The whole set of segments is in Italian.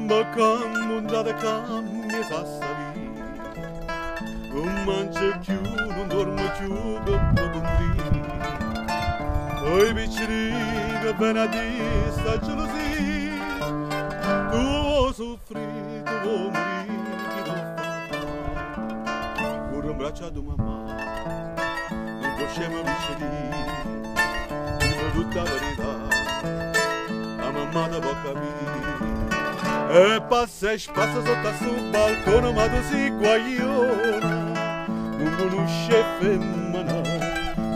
Bacam munda da cambia sassavi non mangia più, non dorme più dopo bondri poi vicini ben a dista gelosia tu vuoi soffrire, tu vuoi morire chi non fa ora un braccio ad mamma non possiamo vicini dico tutta la verità a mamma da bocca mia e passa sotto sul balcone ma tu sei guagliona non conosce femmina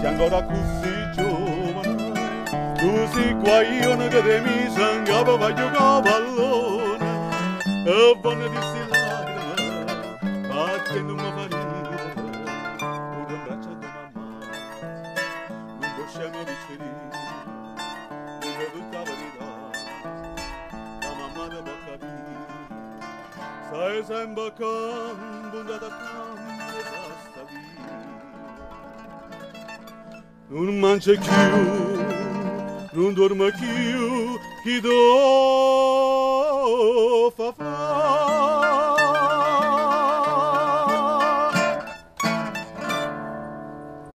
sei ancora così giovane tu sei guagliona che te mi sangava va giocare a pallone e vanno di sti lacrime battendo una ferita ora in braccio a tua mamma non possiamo vicini dico tutta la verità sai sempre cambiando da cambia sta vita non mangia più non dorme più chi do fa